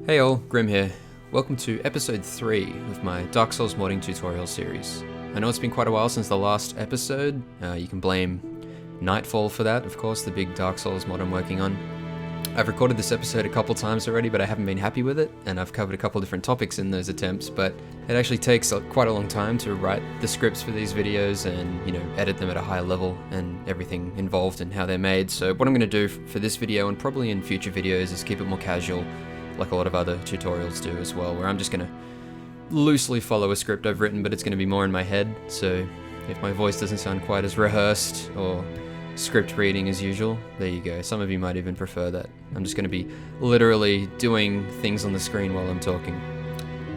Hey all, Grim here. Welcome to episode 3 of my Dark Souls modding tutorial series. I know it's been quite a while since the last episode. You can blame Nightfall for that, of course, the big Dark Souls mod I'm working on. I've recorded this episode a couple times already, but I haven't been happy with it, and I've covered a couple different topics in those attempts, but it actually takes quite a long time to write the scripts for these videos and, edit them at a high level and everything involved in how they're made. So what I'm going to do for this video and probably in future videos is keep it more casual, like a lot of other tutorials do as well, where I'm just going to loosely follow a script I've written, but it's going to be more in my head, so if my voice doesn't sound quite as rehearsed or script reading as usual, there you go. Some of you might even prefer that. I'm just going to be literally doing things on the screen while I'm talking.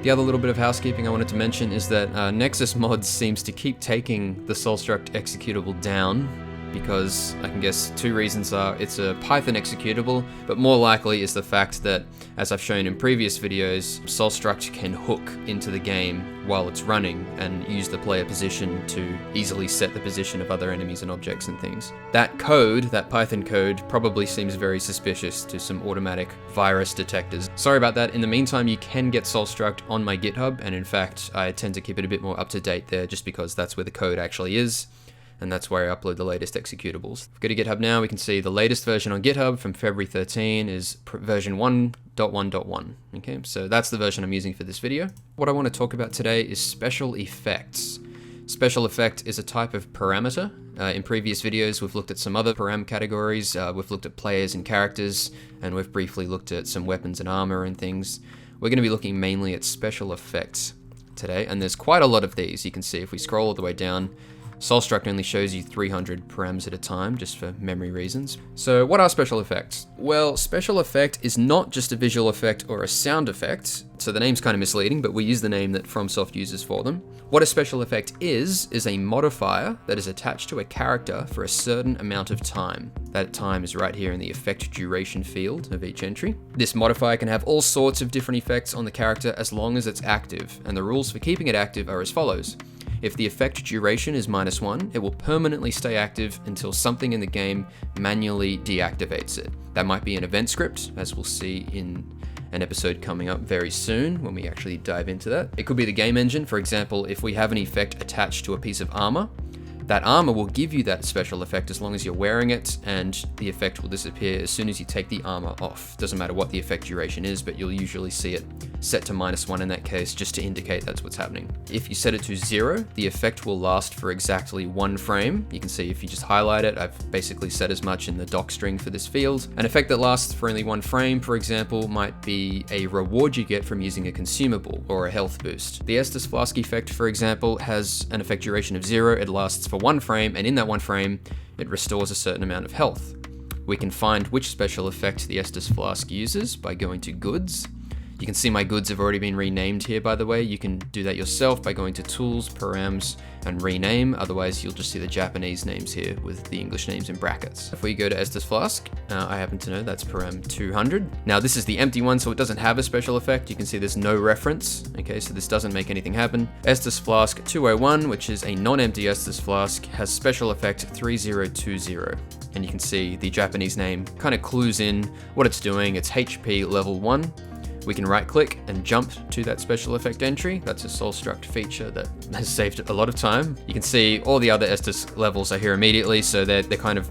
The other little bit of housekeeping I wanted to mention is that Nexus Mods seems to keep taking the Soulstruct executable down, because I can guess two reasons are it's a Python executable, but more likely is the fact that, as I've shown in previous videos, Soulstruct can hook into the game while it's running and use the player position to easily set the position of other enemies and objects and things. That code, that Python code, probably seems very suspicious to some automatic virus detectors. Sorry about that. In the meantime, you can get Soulstruct on my GitHub, and in fact, I tend to keep it a bit more up to date there just because that's where the code actually is. And that's where I upload the latest executables. If we go to GitHub now, we can see the latest version on GitHub from February 13 is version 1.1.1. Okay, so that's the version I'm using for this video. What I want to talk about today is special effects. Special effect is a type of parameter. In previous videos, we've looked at some other param categories. We've looked at players and characters, and we've briefly looked at some weapons and armor and things. We're going to be looking mainly at special effects today, and there's quite a lot of these. You can see if we scroll all the way down, Soulstruct only shows you 300 params at a time, just for memory reasons. So what are special effects? Well, special effect is not just a visual effect or a sound effect, so the name's kind of misleading, but we use the name that FromSoft uses for them. What a special effect is a modifier that is attached to a character for a certain amount of time. That time is right here in the effect duration field of each entry. This modifier can have all sorts of different effects on the character as long as it's active, and the rules for keeping it active are as follows. If the effect duration is -1, it will permanently stay active until something in the game manually deactivates it. That might be an event script, as we'll see in an episode coming up very soon when we actually dive into that. It could be the game engine. For example, if we have an effect attached to a piece of armor, that armor will give you that special effect as long as you're wearing it, and the effect will disappear as soon as you take the armor off. Doesn't matter what the effect duration is, but you'll usually see it set to -1 in that case, just to indicate that's what's happening. If you set it to 0, the effect will last for exactly 1 frame. You can see if you just highlight it, I've basically set as much in the doc string for this field. An effect that lasts for only 1 frame, for example, might be a reward you get from using a consumable or a health boost. The Estus Flask effect, for example, has an effect duration of 0. It lasts for 1 frame, and in that 1 frame, it restores a certain amount of health. We can find which special effect the Estus Flask uses by going to Goods. You can see my goods have already been renamed here, by the way. You can do that yourself by going to Tools, Params, and Rename. Otherwise, you'll just see the Japanese names here with the English names in brackets. If we go to Estus Flask, I happen to know that's Param 200. Now, this is the empty one, so it doesn't have a special effect. You can see there's no reference. Okay, so this doesn't make anything happen. Estus Flask 201, which is a non-empty Estus Flask, has special effect 3020. And you can see the Japanese name kind of clues in what it's doing. It's HP level 1. We can right click and jump to that special effect entry. That's a Soulstruct feature that has saved a lot of time. You can see all the other Estus levels are here immediately, so they're kind of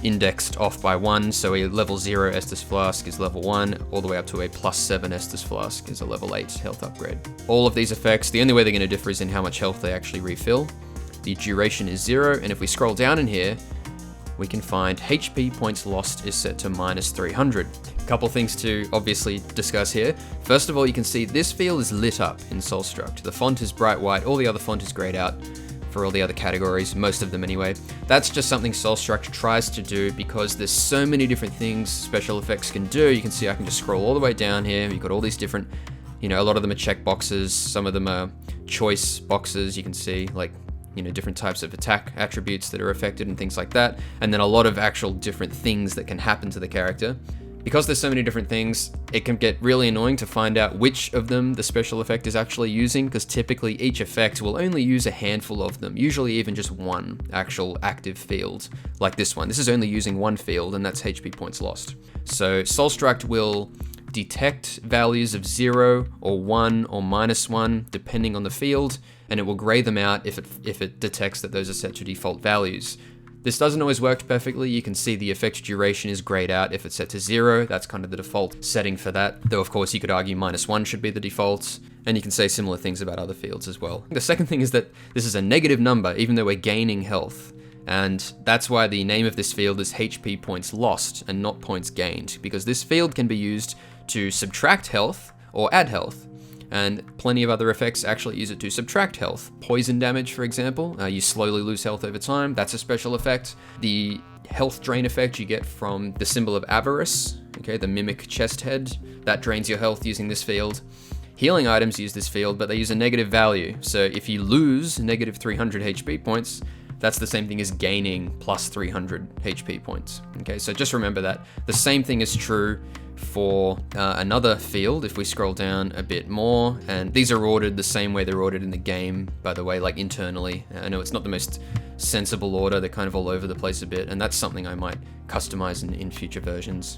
indexed off by 1. So a level 0 Estus Flask is level 1, all the way up to a +7 Estus Flask is a level 8 health upgrade. All of these effects, the only way they're going to differ is in how much health they actually refill. The duration is 0, and if we scroll down in here, we can find HP points lost is set to -300. Couple things to obviously discuss here. First of all, you can see this field is lit up in Soulstruct. The font is bright white, all the other font is grayed out for all the other categories, most of them anyway. That's just something Soulstruct tries to do because there's so many different things special effects can do. You can see I can just scroll all the way down here. You've got all these different, a lot of them are check boxes, some of them are choice boxes. You can see like, different types of attack attributes that are affected and things like that. And then a lot of actual different things that can happen to the character. Because there's so many different things, it can get really annoying to find out which of them the special effect is actually using, because typically each effect will only use a handful of them, usually even just one actual active field, like this one. This is only using 1 field, and that's HP points lost. So Soulstruct will detect values of 0 or 1 or -1 depending on the field, and it will grey them out if it detects that those are set to default values. This doesn't always work perfectly. You can see the effect duration is grayed out if it's set to 0. That's kind of the default setting for that. Though, of course, you could argue -1 should be the default. And you can say similar things about other fields as well. The second thing is that this is a negative number, even though we're gaining health. And that's why the name of this field is HP points lost and not points gained, because this field can be used to subtract health or add health. And plenty of other effects actually use it to subtract health. Poison damage, for example, you slowly lose health over time. That's a special effect. The health drain effect you get from the symbol of avarice, okay, the mimic chest head, that drains your health using this field. Healing items use this field, but they use a negative value. So if you lose negative 300 HP points, that's the same thing as gaining plus 300 HP points. Okay, so just remember that. The same thing is true for another field if we scroll down a bit more, and these are ordered the same way they're ordered in the game, by the way, like internally. I know it's not the most sensible order, they're kind of all over the place a bit, and that's something I might customize in future versions.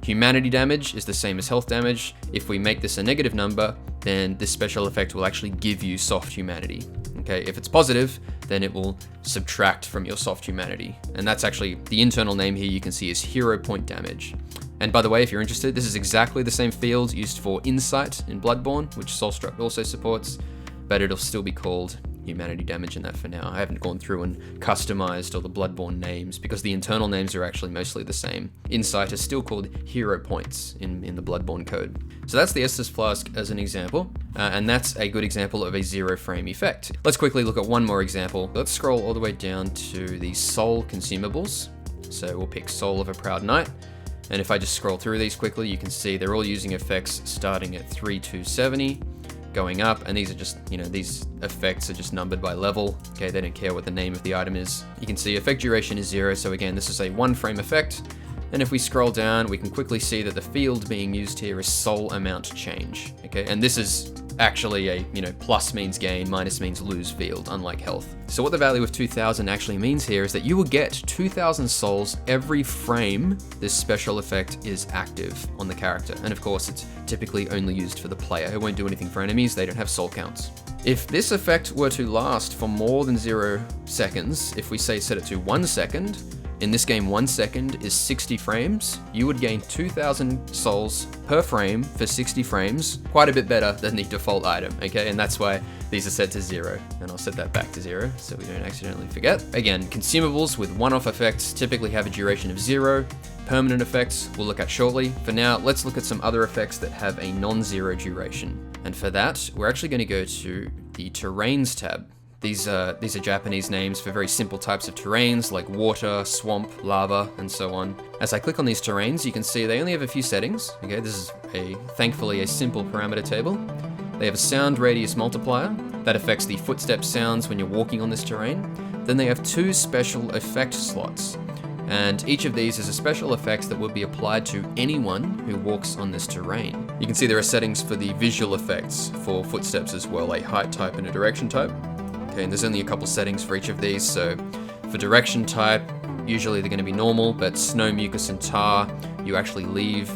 Humanity damage is the same as health damage. If we make this a negative number, then this special effect will actually give you soft humanity. Okay, if it's positive, then it will subtract from your soft humanity. And that's actually the internal name here you can see is hero point damage. And by the way, if you're interested, this is exactly the same field used for Insight in Bloodborne, which Soulstruct also supports, but it'll still be called humanity damage in that for now. I haven't gone through and customized all the Bloodborne names because the internal names are actually mostly the same. Insight is still called hero points in the Bloodborne code. So that's the Estus Flask as an example, and that's a good example of a 0 frame effect. Let's quickly look at one more example. Let's scroll all the way down to the Soul consumables. So we'll pick Soul of a Proud Knight. And if I just scroll through these quickly, you can see they're all using effects starting at 3270, going up, and these are just, these effects are just numbered by level. Okay, they don't care what the name of the item is. You can see effect duration is 0, so again, this is a 1 frame effect. And if we scroll down, we can quickly see that the field being used here is soul amount change. Okay, and this is actually a, plus means gain, minus means lose field, unlike health. So what the value of 2000 actually means here is that you will get 2000 souls every frame this special effect is active on the character. And of course, it's typically only used for the player. It won't do anything for enemies, they don't have soul counts. If this effect were to last for more than 0 seconds, if we say set it to 1 second, in this game 1 second is 60 frames, you would gain 2000 souls per frame for 60 frames, quite a bit better than the default item, okay? And that's why these are set to 0. And I'll set that back to 0 so we don't accidentally forget. Again, consumables with one-off effects typically have a duration of 0. Permanent effects we'll look at shortly. For now, let's look at some other effects that have a non-zero duration. And for that, we're actually going to go to the Terrains tab. These are Japanese names for very simple types of terrains like water, swamp, lava, and so on. As I click on these terrains, you can see they only have a few settings. Okay, this is thankfully a simple parameter table. They have a sound radius multiplier that affects the footstep sounds when you're walking on this terrain. Then they have 2 special effect slots. And each of these is a special effect that will be applied to anyone who walks on this terrain. You can see there are settings for the visual effects for footsteps as well, a height type and a direction type. Okay, and there's only a couple settings for each of these. So for direction type, usually they're going to be normal, but snow, mucus, and tar, you actually leave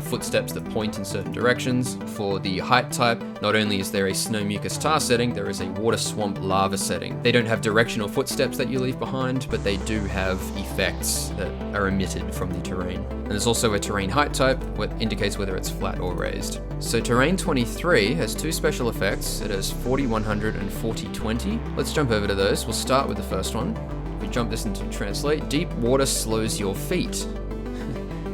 footsteps that point in certain directions. For the height type, not only is there a snow, mucus, tar setting, there is a water, swamp, lava setting. They don't have directional footsteps that you leave behind, but they do have effects that are emitted from the terrain. And there's also a terrain height type, which indicates whether it's flat or raised. So terrain 23 has 2 special effects. It has 40-100 and 40-20. Let's jump over to those. We'll start with the first one. If we jump this into translate, deep water slows your feet.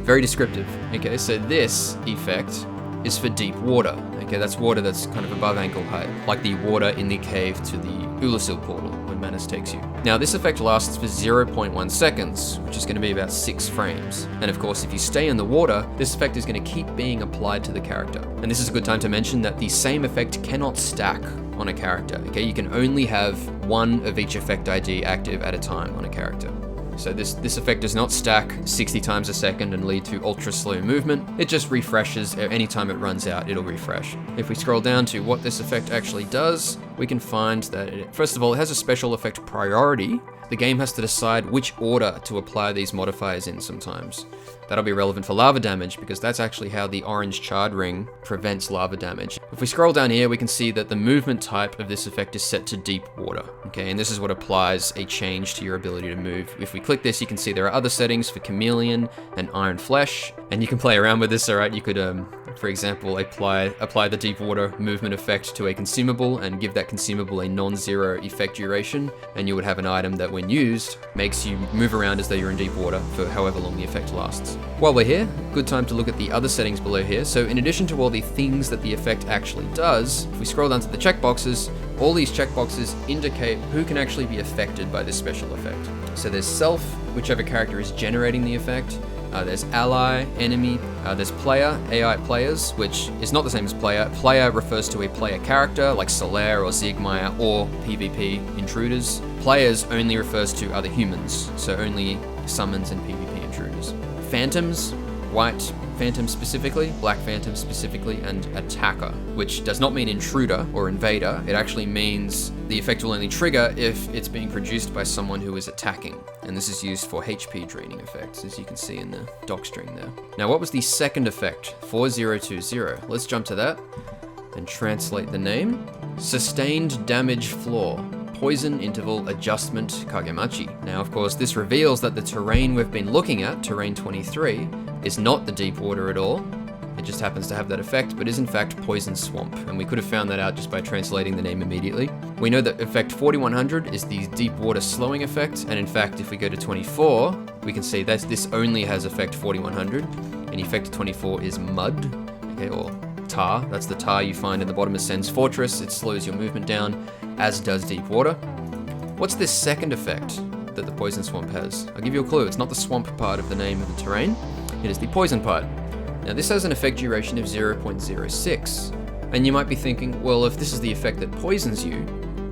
Very descriptive. Okay, so this effect is for deep water. Okay, that's water that's kind of above ankle height, like the water in the cave to the Ulasil portal when Manus takes you. Now, this effect lasts for 0.1 seconds, which is going to be about 6 frames. And of course, if you stay in the water, this effect is going to keep being applied to the character. And this is a good time to mention that the same effect cannot stack on a character. Okay, you can only have one of each effect ID active at a time on a character. So this effect does not stack 60 times a second and lead to ultra slow movement. It just refreshes anytime it runs out, it'll refresh. If we scroll down to what this effect actually does, we can find that, first of all, it has a special effect priority. The game has to decide which order to apply these modifiers in sometimes. That'll be relevant for lava damage because that's actually how the orange charred ring prevents lava damage. If we scroll down here, we can see that the movement type of this effect is set to deep water. Okay, and this is what applies a change to your ability to move. If we click this, you can see there are other settings for chameleon and iron flesh, and you can play around with this, alright? You could, for example, apply the deep water movement effect to a consumable and give that consumable a non-zero effect duration, and you would have an item that when used makes you move around as though you're in deep water for however long the effect lasts. While we're here, good time to look at the other settings below here. So in addition to all the things that the effect actually does, if we scroll down to the checkboxes, all these checkboxes indicate who can actually be affected by this special effect. So there's self, whichever character is generating the effect. There's ally, enemy, there's player, AI players, which is not the same as player. Player refers to a player character like Solaire or Siegmeyer or PvP intruders. Players only refers to other humans, so only summons and PvP intruders. Phantoms, white phantom specifically, black phantom specifically, and attacker, which does not mean intruder or invader. It actually means the effect will only trigger if it's being produced by someone who is attacking. And this is used for HP draining effects, as you can see in the doc string there. Now, what was the second effect? 4020. Let's jump to that and translate the name. Sustained damage floor. Poison interval adjustment Kagemachi. Now, of course, this reveals that the terrain we've been looking at, terrain 23, is not the deep water at all. It just happens to have that effect, but is in fact poison swamp. And we could have found that out just by translating the name immediately. We know that effect 4100 is the deep water slowing effect. And in fact, if we go to 24, we can see that this only has effect 4100. And effect 24 is mud, okay, or tar. That's the tar you find in the bottom of Sen's Fortress. It slows your movement down, as does deep water. What's this second effect that the poison swamp has? I'll give you a clue. It's not the swamp part of the name of the terrain. It is the poison part. Now, this has an effect duration of 0.06. And you might be thinking, well, if this is the effect that poisons you,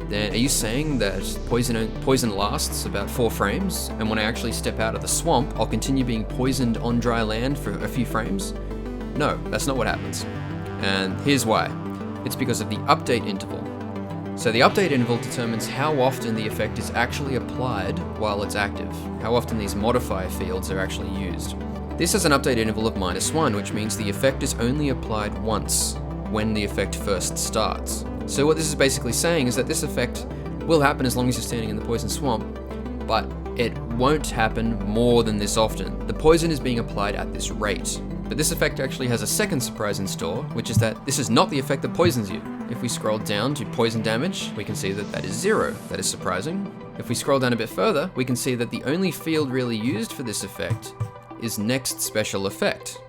then are you saying that poison lasts about 4 frames, and when I actually step out of the swamp, I'll continue being poisoned on dry land for a few frames? No, that's not what happens. And here's why. It's because of the update interval. So the update interval determines how often the effect is actually applied while it's active, how often these modifier fields are actually used. This has an update interval of -1, which means the effect is only applied once when the effect first starts. So what this is basically saying is that this effect will happen as long as you're standing in the poison swamp, but it won't happen more than this often. The poison is being applied at this rate. But this effect actually has a second surprise in store, which is that this is not the effect that poisons you. If we scroll down to poison damage, we can see that that is 0. That is surprising. If we scroll down a bit further, we can see that the only field really used for this effect is next special effect.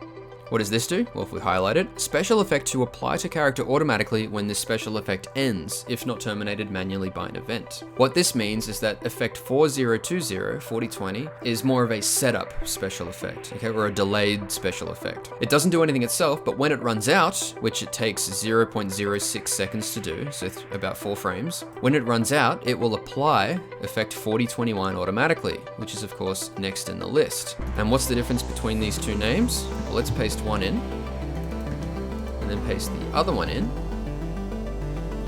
What does this do? Well, if we highlight it, special effect to apply to character automatically when this special effect ends, if not terminated manually by an event. What this means is that effect 4020 is more of a setup special effect, okay, or a delayed special effect. It doesn't do anything itself, but when it runs out, which it takes 0.06 seconds to do, so about 4 frames, when it runs out, it will apply effect 4021 automatically, which is of course next in the list. And what's the difference between these two names? Well, let's paste one in, and then paste the other one in.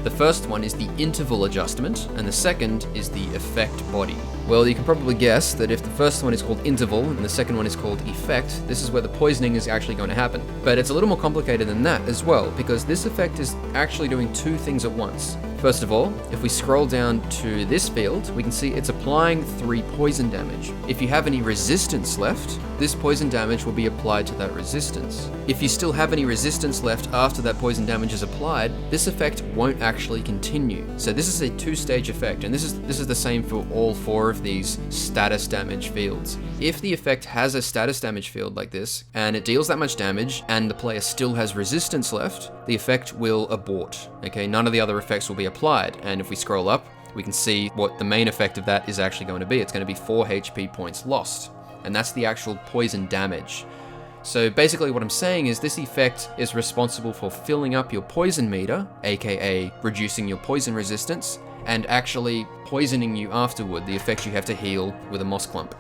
The first one is the interval adjustment, and the second is the effect body. Well, you can probably guess that if the first one is called interval and the second one is called effect, this is where the poisoning is actually going to happen. But it's a little more complicated than that as well, because this effect is actually doing 2 things at once. First of all, if we scroll down to this field, we can see it's applying 3 poison damage. If you have any resistance left, this poison damage will be applied to that resistance. If you still have any resistance left after that poison damage is applied, this effect won't actually continue. So this is a 2-stage effect, and this is the same for all 4 of these status damage fields. If the effect has a status damage field like this, and it deals that much damage, and the player still has resistance left, the effect will abort. Okay, none of the other effects will be applied, and if we scroll up, we can see what the main effect of that is actually going to be. It's going to be 4 HP points lost, and that's the actual poison damage. So basically what I'm saying is this effect is responsible for filling up your poison meter, aka reducing your poison resistance, and actually poisoning you afterward, the effect you have to heal with a moss clump.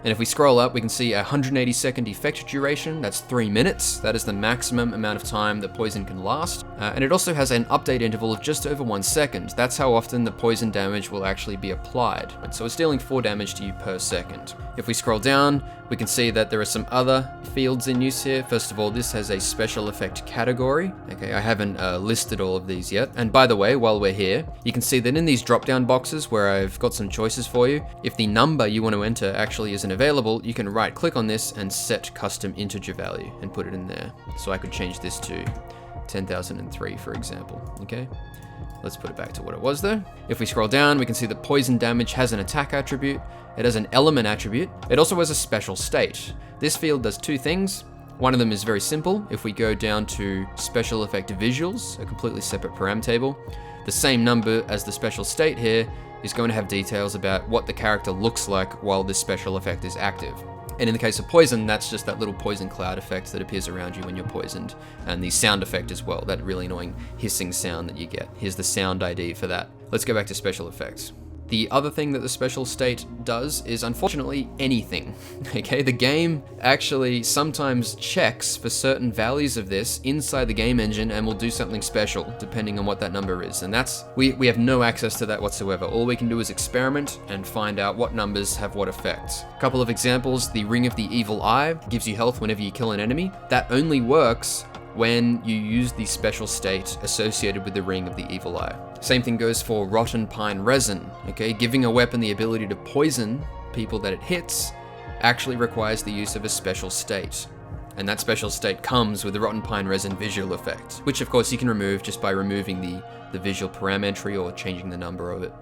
And if we scroll up, we can see a 180-second effect duration. That's 3 minutes. That is the maximum amount of time that poison can last. And it also has an update interval of just over 1 second. That's how often the poison damage will actually be applied. And so it's dealing 4 damage to you per second. If we scroll down, we can see that there are some other fields in use here. First of all, this has a special effect category. Okay, I haven't listed all of these yet. And by the way, while we're here, you can see that in these drop-down boxes where I've got some choices for you, if the number you want to enter actually isn't available, you can right-click on this and set custom integer value and put it in there. So I could change this to 10,003, for example, okay? Let's put it back to what it was though. If we scroll down, we can see that poison damage has an attack attribute, it has an element attribute, it also has a special state. This field does 2 things. One of them is very simple. If we go down to special effect visuals, a completely separate param table, the same number as the special state here is going to have details about what the character looks like while this special effect is active. And in the case of poison, that's just that little poison cloud effect that appears around you when you're poisoned. And the sound effect as well, that really annoying hissing sound that you get. Here's the sound ID for that. Let's go back to special effects. The other thing that the special state does is unfortunately anything, okay? The game actually sometimes checks for certain values of this inside the game engine and will do something special depending on what that number is. And that's, we have no access to that whatsoever. All we can do is experiment and find out what numbers have what effects. A couple of examples, the Ring of the Evil Eye gives you health whenever you kill an enemy. That only works when you use the special state associated with the Ring of the Evil Eye. Same thing goes for Rotten Pine Resin, okay? Giving a weapon the ability to poison people that it hits actually requires the use of a special state. And that special state comes with the Rotten Pine Resin visual effect, which of course you can remove just by removing the visual param entry or changing the number of it.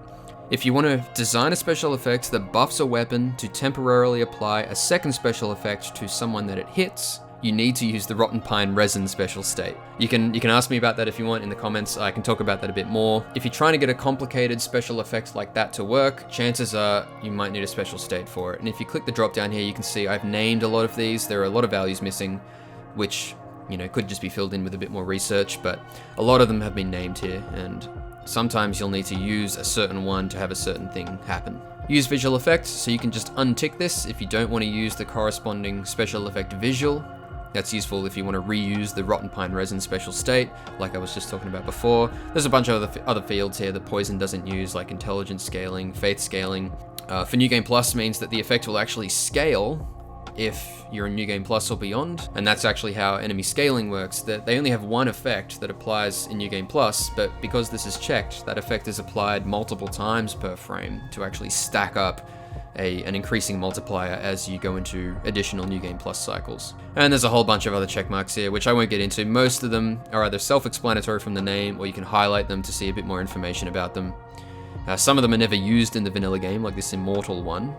If you want to design a special effect that buffs a weapon to temporarily apply a second special effect to someone that it hits, you need to use the Rotten Pine Resin special state. You can ask me about that if you want in the comments. I can talk about that a bit more. If you're trying to get a complicated special effect like that to work, chances are you might need a special state for it. And if you click the drop down here, you can see I've named a lot of these. There are a lot of values missing, which, you know, could just be filled in with a bit more research, but a lot of them have been named here, and sometimes you'll need to use a certain one to have a certain thing happen. Use visual effects, so you can just untick this if you don't want to use the corresponding special effect visual. That's useful if you want to reuse the Rotten Pine Resin special state, like I was just talking about before. There's a bunch of other fields here that Poison doesn't use, like intelligence scaling, faith scaling. For New Game Plus means that the effect will actually scale if you're in New Game Plus or beyond, and that's actually how enemy scaling works. That they only have one effect that applies in New Game Plus, but because this is checked, that effect is applied multiple times per frame to actually stack up an increasing multiplier as you go into additional New Game Plus cycles. And there's a whole bunch of other check marks here, which I won't get into. Most of them are either self-explanatory from the name, or you can highlight them to see a bit more information about them. Some of them are never used in the vanilla game, like this Immortal one.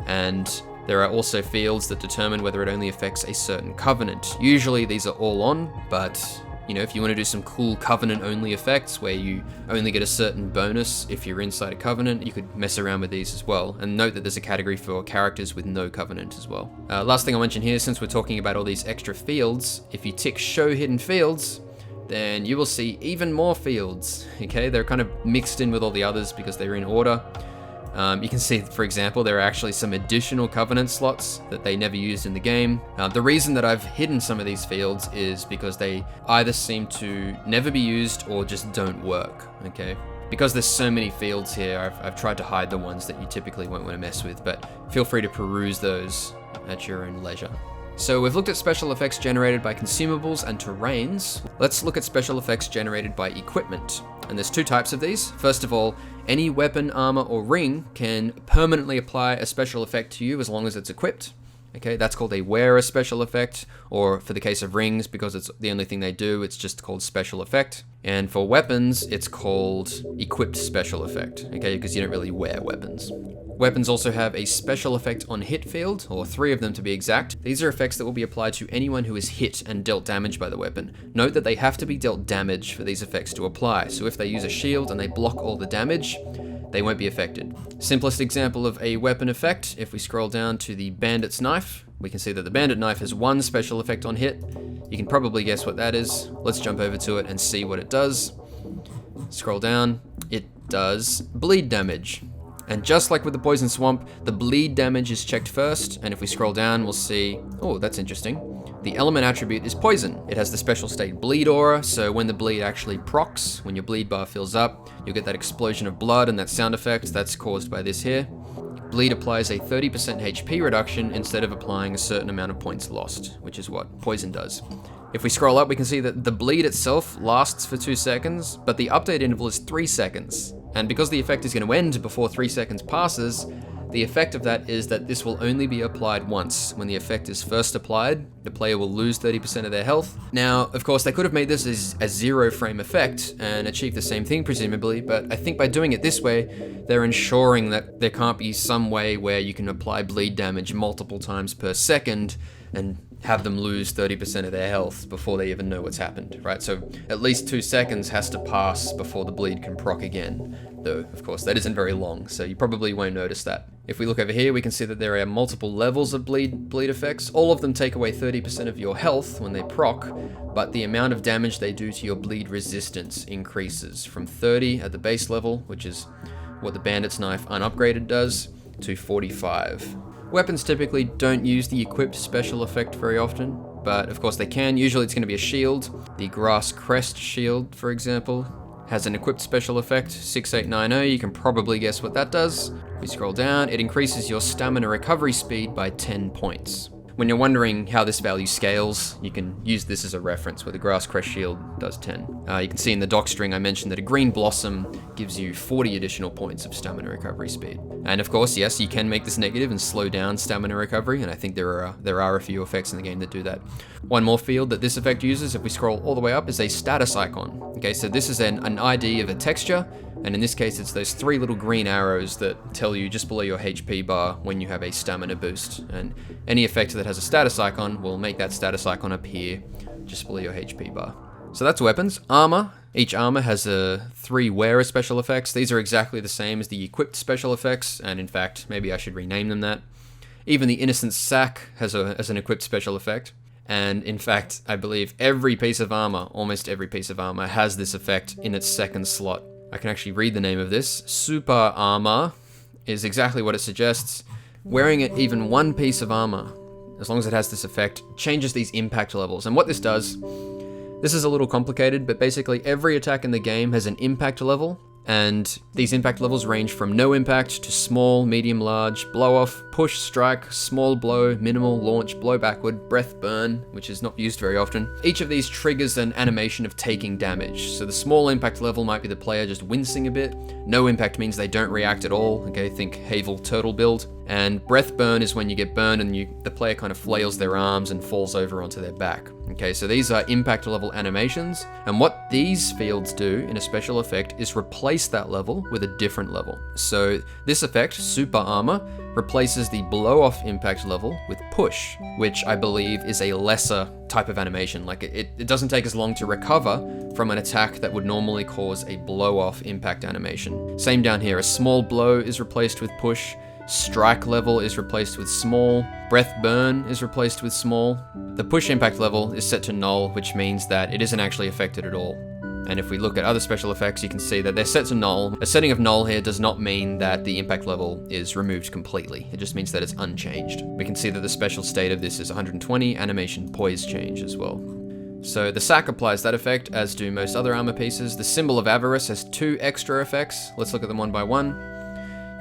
And there are also fields that determine whether it only affects a certain covenant. Usually these are all on, but you know, if you want to do some cool covenant-only effects where you only get a certain bonus if you're inside a covenant, you could mess around with these as well. And note that there's a category for characters with no covenant as well. Last thing I'll mention here, since we're talking about all these extra fields, if you tick Show Hidden Fields, then you will see even more fields, okay? They're kind of mixed in with all the others because they're in order. You can see, for example, there are actually some additional covenant slots that they never used in the game. The reason that I've hidden some of these fields is because they either seem to never be used or just don't work, okay? Because there's so many fields here, I've tried to hide the ones that you typically won't want to mess with, but feel free to peruse those at your own leisure. So we've looked at special effects generated by consumables and terrains. Let's look at special effects generated by equipment. And there's 2 types of these. First of all, any weapon, armor, or ring can permanently apply a special effect to you as long as it's equipped. Okay, that's called a wearer special effect, or for the case of rings, because it's the only thing they do, it's just called special effect. And for weapons, it's called equipped special effect, okay, because you don't really wear weapons. Weapons also have a special effect on hit field, or 3 of them to be exact. These are effects that will be applied to anyone who is hit and dealt damage by the weapon. Note that they have to be dealt damage for these effects to apply, so if they use a shield and they block all the damage, they won't be affected. Simplest example of a weapon effect, if we scroll down to the Bandit's Knife, we can see that the Bandit Knife has 1 special effect on hit. You can probably guess what that is. Let's jump over to it and see what it does. Scroll down, it does bleed damage. And just like with the Poison Swamp, the bleed damage is checked first, and if we scroll down, we'll see, oh, that's interesting. The element attribute is Poison. It has the special state Bleed Aura, so when the bleed actually procs, when your bleed bar fills up, you'll get that explosion of blood and that sound effect that's caused by this here. Bleed applies a 30% HP reduction instead of applying a certain amount of points lost, which is what Poison does. If we scroll up, we can see that the bleed itself lasts for 2 seconds, but the update interval is 3 seconds. And because the effect is going to end before 3 seconds passes, the effect of that is that this will only be applied once. When the effect is first applied, the player will lose 30% of their health. Now, of course, they could have made this as a 0 frame effect and achieved the same thing, presumably, but I think by doing it this way, they're ensuring that there can't be some way where you can apply bleed damage multiple times per second and have them lose 30% of their health before they even know what's happened, right? So at least 2 seconds has to pass before the bleed can proc again, though, of course, that isn't very long, so you probably won't notice that. If we look over here, we can see that there are multiple levels of bleed effects. All of them take away 30% of your health when they proc, but the amount of damage they do to your bleed resistance increases from 30 at the base level, which is what the Bandit's Knife unupgraded does, to 45. Weapons typically don't use the equipped special effect very often, but of course they can. Usually it's going to be a shield. The Grass Crest shield, for example, has an equipped special effect, 6890. You can probably guess what that does. If we scroll down, it increases your stamina recovery speed by 10 points. When you're wondering how this value scales, you can use this as a reference where the Grass Crest shield does 10. You can see in the doc string I mentioned that a green blossom gives you 40 additional points of stamina recovery speed. And of course, yes, you can make this negative and slow down stamina recovery, and I think there are a few effects in the game that do that. One more field that this effect uses, if we scroll all the way up, is a status icon. Okay, so this is an ID of a texture, and in this case it's those 3 little green arrows that tell you just below your HP bar when you have a stamina boost, and any effect that has a status icon will make that status icon appear just below your HP bar. So that's weapons. Armor. Each armor has 3 wearer special effects. These are exactly the same as the equipped special effects, and in fact maybe I should rename them that. Even the Innocent Sack has an equipped special effect. And in fact, I believe every piece of armor, almost every piece of armor, has this effect in its second slot. I can actually read the name of this. Super Armor is exactly what it suggests. Wearing it, even one piece of armor, as long as it has this effect, changes these impact levels. And what this does, this is a little complicated, but basically every attack in the game has an impact level, and these impact levels range from no impact to small, medium, large, blow off, push, strike, small blow, minimal, launch, blow backward, breath, burn, which is not used very often. Each of these triggers an animation of taking damage. So the small impact level might be the player just wincing a bit. No impact means they don't react at all. Okay, think Havel Turtle build. And breath burn is when you get burned and the player kind of flails their arms and falls over onto their back. Okay, so these are impact level animations, and what these fields do in a special effect is replace that level with a different level. So this effect, Super Armor, replaces the blow-off impact level with push, which I believe is a lesser type of animation. Like it doesn't take as long to recover from an attack that would normally cause a blow-off impact animation. Same down here, a small blow is replaced with push, strike level is replaced with small, breath burn is replaced with small. The push impact level is set to null, which means that it isn't actually affected at all. And if we look at other special effects, you can see that they're set to null. A setting of null here does not mean that the impact level is removed completely. It just means that it's unchanged. We can see that the special state of this is 120, animation poise change as well. So the sack applies that effect, as do most other armor pieces. The Symbol of Avarice has 2 extra effects. Let's look at them one by one.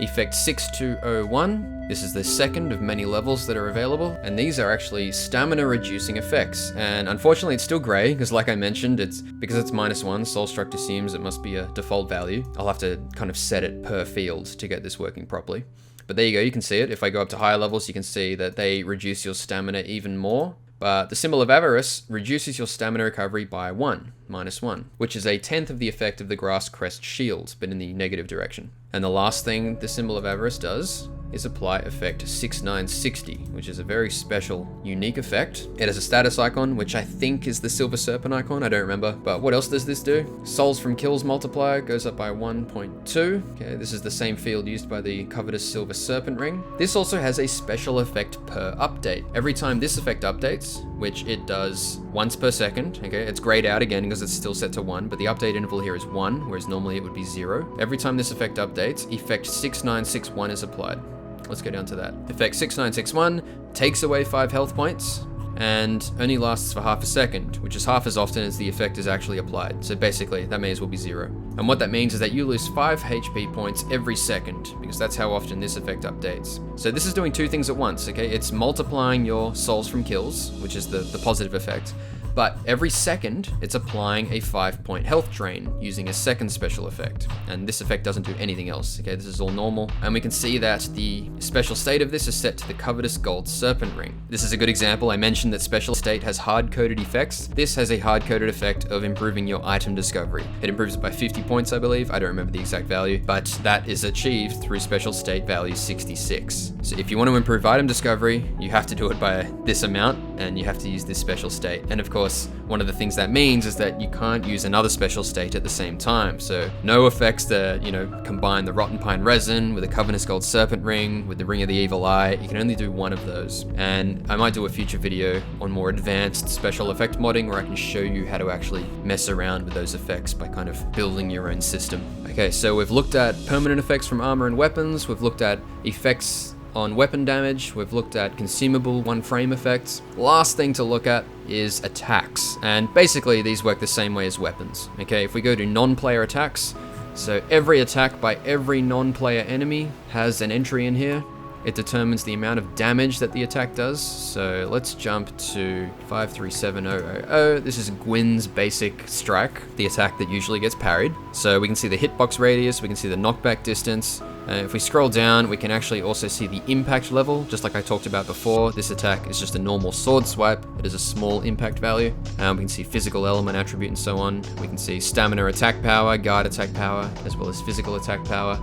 Effect 6201. This is the second of many levels that are available, and these are actually stamina reducing effects. And unfortunately it's still grey, because like I mentioned, because it's -1, Soulstruct assumes it must be a default value. I'll have to kind of set it per field to get this working properly. But there you go, you can see it. If I go up to higher levels, you can see that they reduce your stamina even more. But the Symbol of Avarice reduces your stamina recovery by -1, which is 1/10 of the effect of the Grass Crest shield, but in the negative direction. And the last thing the Symbol of Avarice does is apply effect 6960, which is a very special, unique effect. It has a status icon, which I think is the Silver Serpent icon, I don't remember. But what else does this do? Souls from Kills multiplier goes up by 1.2. Okay, this is the same field used by the covetous Silver Serpent ring. This also has a special effect per update. Every time this effect updates, which it does once per second. Okay, it's grayed out again because it's still set to 1, but the update interval here is 1, whereas normally it would be 0. Every time this effect updates, effect 6961 is applied. Let's go down to that. Effect 6961 takes away 5 health points and only lasts for half a second, which is half as often as the effect is actually applied. So basically, that may as well be 0. And what that means is that you lose 5 HP points every second, because that's how often this effect updates. So this is doing 2 things at once, okay? It's multiplying your souls from kills, which is the positive effect, but every second, it's applying a 5-point health drain using a second special effect. And this effect doesn't do anything else, okay? This is all normal. And we can see that the special state of this is set to the covetous gold serpent ring. This is a good example. I mentioned that special state has hard-coded effects. This has a hard-coded effect of improving your item discovery. It improves it by 50 points, I believe. I don't remember the exact value, but that is achieved through special state value 66. So if you want to improve item discovery, you have to do it by this amount, and you have to use this special state. And of course, one of the things that means is that you can't use another special state at the same time. So no effects that, combine the rotten pine resin with the covetous gold serpent ring, with the ring of the evil eye. You can only do one of those. And I might do a future video on more advanced special effect modding where I can show you how to actually mess around with those effects by kind of building your own system. Okay, so we've looked at permanent effects from armor and weapons. We've looked at effects on weapon damage, we've looked at consumable 1-frame effects. Last thing to look at is attacks, and basically these work the same way as weapons. Okay, if we go to non-player attacks, so every attack by every non-player enemy has an entry in here. It determines the amount of damage that the attack does. So let's jump to 537000. This is Gwyn's basic strike, the attack that usually gets parried. So we can see the hitbox radius, we can see the knockback distance. If we scroll down, we can actually also see the impact level, just like I talked about before. This attack is just a normal sword swipe. It is a small impact value. We can see physical element attribute and so on. We can see stamina attack power, guard attack power, as well as physical attack power.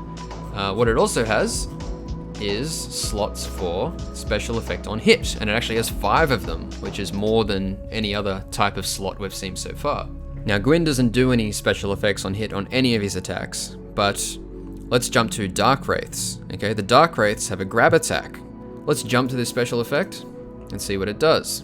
What it also has is slots for special effect on hit, and it actually has 5 of them, which is more than any other type of slot we've seen so far. Now, Gwyn doesn't do any special effects on hit on any of his attacks, but let's jump to Dark Wraiths. Okay, the Dark Wraiths have a grab attack. Let's jump to this special effect and see what it does.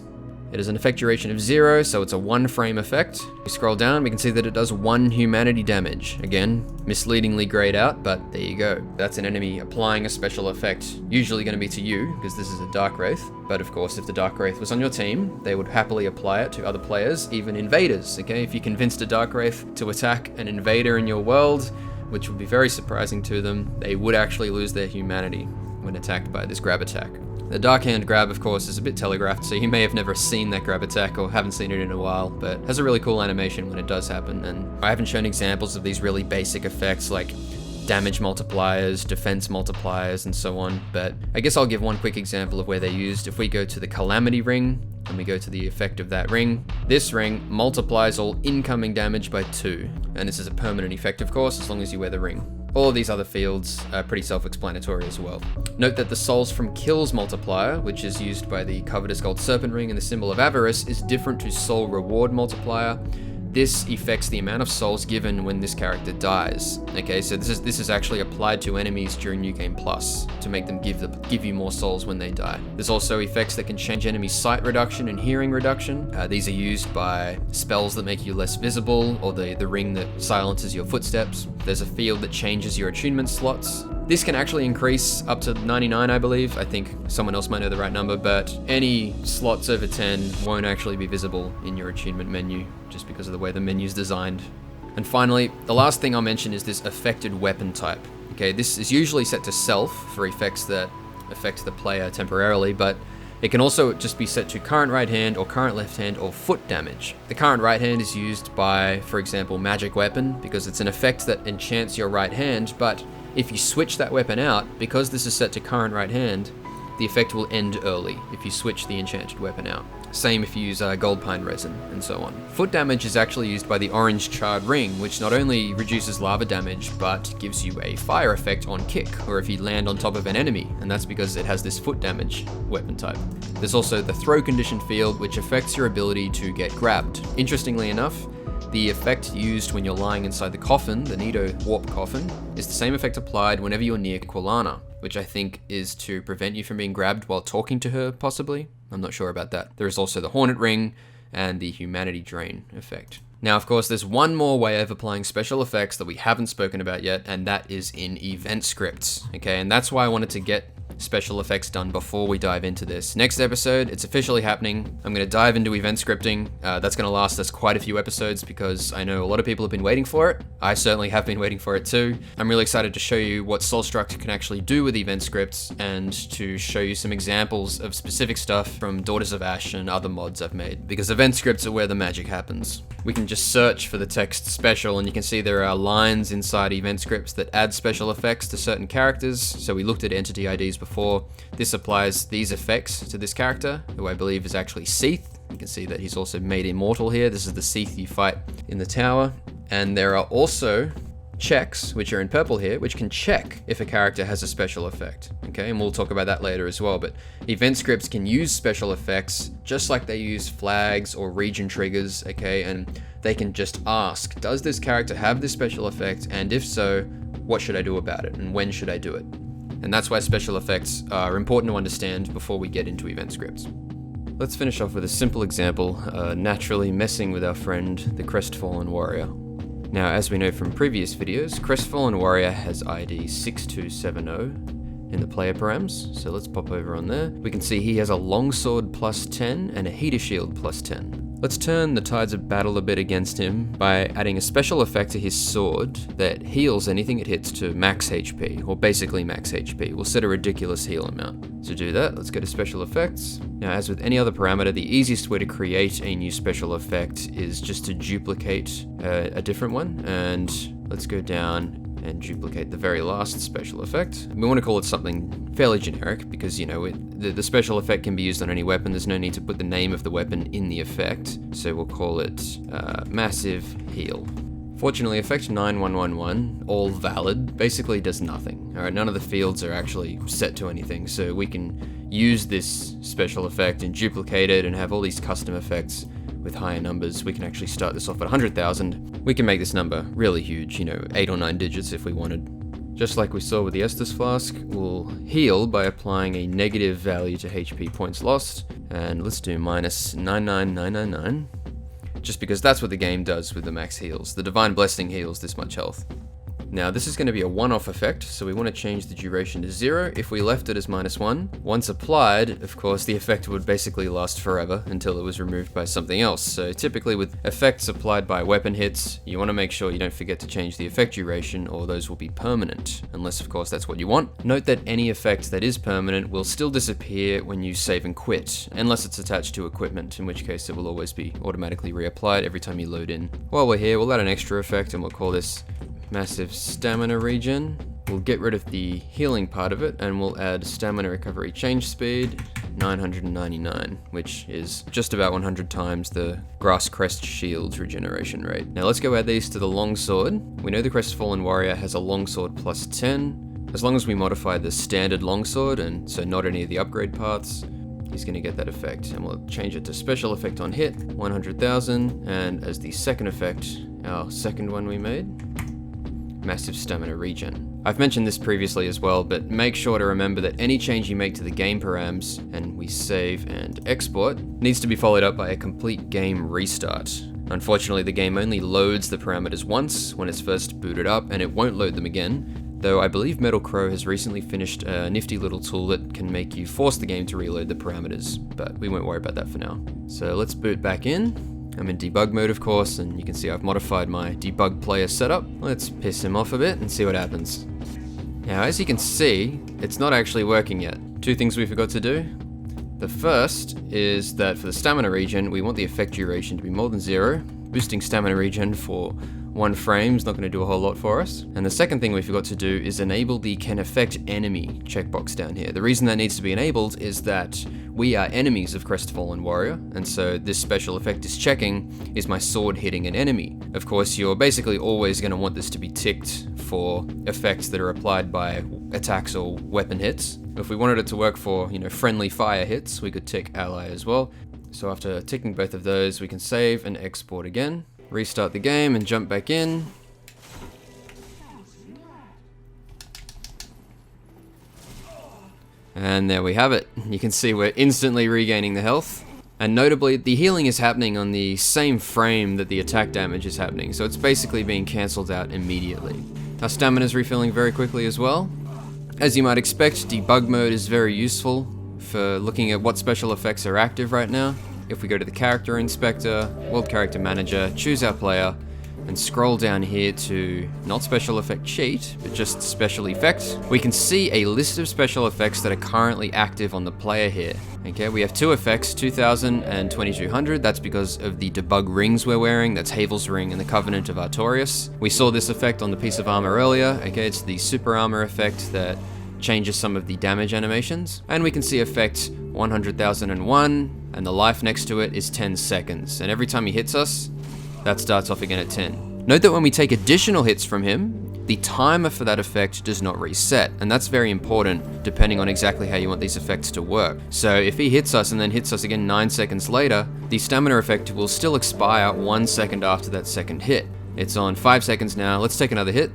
It is an effect duration of 0, so it's a 1-frame effect. We scroll down, we can see that it does 1 humanity damage. Again, misleadingly grayed out, but there you go. That's an enemy applying a special effect, usually going to be to you, because this is a Dark Wraith. But of course, if the Dark Wraith was on your team, they would happily apply it to other players, even invaders. Okay, if you convinced a Dark Wraith to attack an invader in your world, which would be very surprising to them, they would actually lose their humanity when attacked by this grab attack. The Dark Hand grab, of course, is a bit telegraphed, so you may have never seen that grab attack or haven't seen it in a while, but has a really cool animation when it does happen. And I haven't shown examples of these really basic effects like damage multipliers, defense multipliers, and so on, but I guess I'll give one quick example of where they're used. If we go to the Calamity ring, and we go to the effect of that ring, this ring multiplies all incoming damage by 2, and this is a permanent effect, of course, as long as you wear the ring. All of these other fields are pretty self-explanatory as well. Note that the Souls from Kills multiplier, which is used by the Covetous Gold Serpent Ring and the Symbol of Avarice, is different to Soul Reward multiplier. This affects the amount of souls given when this character dies. Okay, so this is actually applied to enemies during New Game Plus to make them give you more souls when they die. There's also effects that can change enemy sight reduction and hearing reduction. These are used by spells that make you less visible, or the ring that silences your footsteps. There's a field that changes your attunement slots. This can actually increase up to 99, I believe. I think someone else might know the right number, but any slots over 10 won't actually be visible in your attunement menu, just because of the way the menu's designed. And finally, the last thing I'll mention is this affected weapon type. Okay, this is usually set to self for effects that affect the player temporarily, but it can also just be set to current right hand or current left hand or foot damage. The current right hand is used by, for example, magic weapon, because it's an effect that enchants your right hand, but if you switch that weapon out, because this is set to current right hand, the effect will end early if you switch the enchanted weapon out. Same if you use gold pine resin, and so on. Foot damage is actually used by the orange charred ring, which not only reduces lava damage, but gives you a fire effect on kick, or if you land on top of an enemy, and that's because it has this foot damage weapon type. There's also the throw condition field, which affects your ability to get grabbed. Interestingly enough, the effect used when you're lying inside the coffin, the Nido warp coffin, is the same effect applied whenever you're near Quilana. which I think is to prevent you from being grabbed while talking to her, possibly. I'm not sure about that. There is also the Hornet Ring and the Humanity Drain effect. Now, of course, there's one more way of applying special effects that we haven't spoken about yet, and that is in event scripts, okay? And that's why I wanted to get special effects done before we dive into this. Next episode, it's officially happening. I'm going to dive into event scripting. That's going to last us quite a few episodes because I know a lot of people have been waiting for it. I certainly have been waiting for it too. I'm really excited to show you what Soulstruct can actually do with event scripts and to show you some examples of specific stuff from Daughters of Ash and other mods I've made, because event scripts are where the magic happens. We can just search for the text special and you can see there are lines inside event scripts that add special effects to certain characters. So we looked at entity IDs before. This applies these effects to this character, who I believe is actually Seath. You can see that he's also made immortal here. This is the Seath you fight in the tower. And there are also checks, which are in purple here, which can check if a character has a special effect. Okay, and we'll talk about that later as well. But event scripts can use special effects just like they use flags or region triggers, okay? And they can just ask, does this character have this special effect? And if so, what should I do about it? And when should I do it? And that's why special effects are important to understand before we get into event scripts. Let's finish off with a simple example, naturally messing with our friend, the Crestfallen Warrior. Now, as we know from previous videos, Crestfallen Warrior has ID 6270 in the player params, so let's pop over on there. We can see he has a longsword plus 10 and a heater shield plus 10. Let's turn the tides of battle a bit against him by adding a special effect to his sword that heals anything it hits to max HP, or basically max HP. We'll set a ridiculous heal amount. To do that, let's go to special effects. Now, as with any other parameter, the easiest way to create a new special effect is just to duplicate a different one, and let's go down and duplicate the very last special effect. We want to call it something fairly generic because, you know, the special effect can be used on any weapon. There's no need to put the name of the weapon in the effect. So we'll call it Massive Heal. Fortunately, effect 9111, all valid, basically does nothing. All right, none of the fields are actually set to anything. So we can use this special effect and duplicate it and have all these custom effects with higher numbers. We can actually start this off at 100,000. We can make this number really huge, you know, 8 or 9 digits if we wanted. Just like we saw with the Estus Flask, we'll heal by applying a negative value to HP points lost. And let's do minus 99999, just because that's what the game does with the max heals. The Divine Blessing heals this much health. Now, this is going to be a one-off effect, so we want to change the duration to 0. If we left it as -1, once applied, of course, the effect would basically last forever until it was removed by something else. So typically with effects applied by weapon hits, you want to make sure you don't forget to change the effect duration, or those will be permanent, unless of course that's what you want. Note that any effect that is permanent will still disappear when you save and quit, unless it's attached to equipment, in which case it will always be automatically reapplied every time you load in. While we're here, we'll add an extra effect and we'll call this Massive Stamina Regen. We'll get rid of the healing part of it and we'll add Stamina Recovery Change Speed 999, which is just about 100 times the Grass Crest Shield's regeneration rate. Now let's go add these to the Longsword. We know the Crestfallen Warrior has a Longsword plus 10. As long as we modify the standard Longsword, and so not any of the upgrade paths, he's going to get that effect. And we'll change it to Special Effect on Hit, 100,000, and as the second effect, our second one we made, Massive Stamina Regen. I've mentioned this previously as well, but make sure to remember that any change you make to the game params, and we save and export, needs to be followed up by a complete game restart. Unfortunately, the game only loads the parameters once when it's first booted up, and it won't load them again, though I believe Metal Crow has recently finished a nifty little tool that can make you force the game to reload the parameters, but we won't worry about that for now. So let's boot back in. I'm in debug mode, of course, and you can see I've modified my debug player setup. Let's piss him off a bit and see what happens. Now, as you can see, it's not actually working yet. 2 things we forgot to do. The first is that for the stamina regen, we want the effect duration to be more than 0. Boosting stamina regen for 1 frame is not going to do a whole lot for us. And the second thing we forgot to do is enable the can affect enemy checkbox down here. The reason that needs to be enabled is that we are enemies of Crestfallen Warrior, and so this special effect is checking, is my sword hitting an enemy? Of course, you're basically always going to want this to be ticked for effects that are applied by attacks or weapon hits. If we wanted it to work for, you know, friendly fire hits, we could tick ally as well. So after ticking both of those, we can save and export again. Restart the game and jump back in. And there we have it. You can see we're instantly regaining the health. And notably, the healing is happening on the same frame that the attack damage is happening, so it's basically being cancelled out immediately. Our stamina's refilling very quickly as well. As you might expect, debug mode is very useful for looking at what special effects are active right now. If we go to the character inspector, world character manager, choose our player, and scroll down here to not special effect cheat, but just special effect, we can see a list of special effects that are currently active on the player here. Okay, we have two effects, 2000 and 2200. That's because of the debug rings we're wearing. That's Havel's ring and the Covenant of Artorias. We saw this effect on the piece of armor earlier. Okay, it's the super armor effect that changes some of the damage animations. And we can see effect 100,001, and the life next to it is 10 seconds. And every time he hits us, that starts off again at 10. Note that when we take additional hits from him, the timer for that effect does not reset, and that's very important depending on exactly how you want these effects to work. So if he hits us and then hits us again 9 seconds later, the stamina effect will still expire 1 second after that second hit. It's on 5 seconds now. Let's take another hit.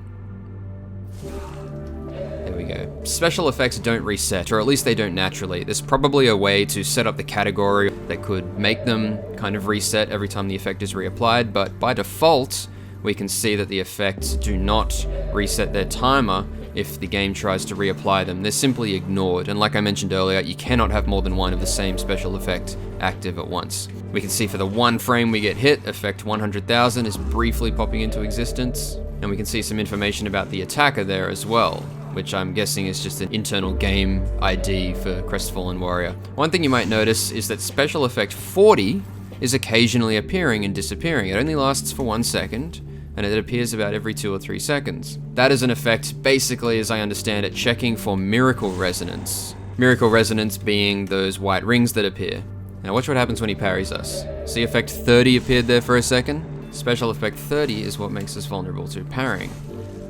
There we go. Special effects don't reset, or at least they don't naturally. There's probably a way to set up the category that could make them kind of reset every time the effect is reapplied, but by default, we can see that the effects do not reset their timer if the game tries to reapply them. They're simply ignored, and like I mentioned earlier, you cannot have more than one of the same special effect active at once. We can see for the one frame we get hit, effect 100,000 is briefly popping into existence, and we can see some information about the attacker there as well, which I'm guessing is just an internal game ID for Crestfallen Warrior. One thing you might notice is that special effect 40 is occasionally appearing and disappearing. It only lasts for 1 second, and it appears about every 2 or 3 seconds. That is an effect, basically, as I understand it, checking for miracle resonance. Miracle resonance being those white rings that appear. Now watch what happens when he parries us. See effect 30 appeared there for a second? Special effect 30 is what makes us vulnerable to parrying.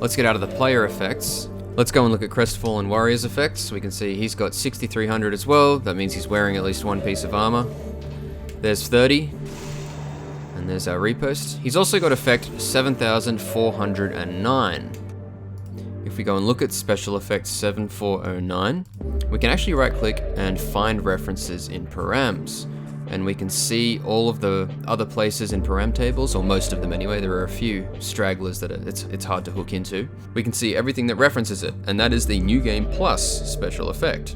Let's get out of the player effects. Let's go and look at Crestfallen Warrior's effects. We can see he's got 6300 as well. That means he's wearing at least one piece of armor. There's 30. And there's our repost. He's also got effect 7409. If we go and look at special effect 7409, we can actually right click and find references in params. And we can see all of the other places in param tables, or most of them anyway. There are a few stragglers that it's hard to hook into. We can see everything that references it, and that is the New Game Plus special effect.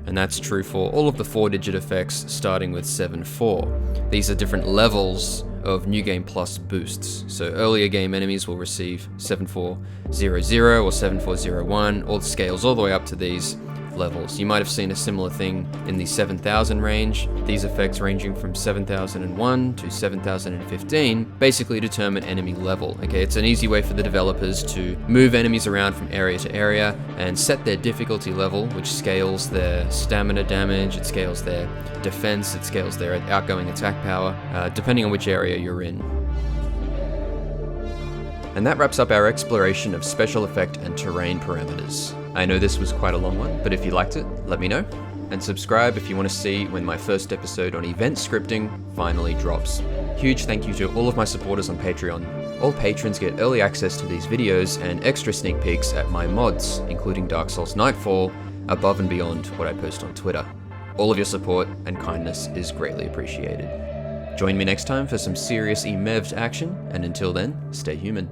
And that's true for all of the 4-digit effects starting with 7-4. These are different levels of New Game Plus boosts. So earlier game enemies will receive 7400 or 7401, all scales all the way up to these levels. You might have seen a similar thing in the 7000 range. These effects ranging from 7001 to 7015 basically determine enemy level. Okay, it's an easy way for the developers to move enemies around from area to area and set their difficulty level, which scales their stamina damage, it scales their defense, it scales their outgoing attack power, depending on which area you're in. And that wraps up our exploration of special effect and terrain parameters. I know this was quite a long one, but if you liked it, let me know. And subscribe if you want to see when my first episode on event scripting finally drops. Huge thank you to all of my supporters on Patreon. All patrons get early access to these videos and extra sneak peeks at my mods, including Dark Souls Nightfall, above and beyond what I post on Twitter. All of your support and kindness is greatly appreciated. Join me next time for some serious EMEVD action, and until then, stay human.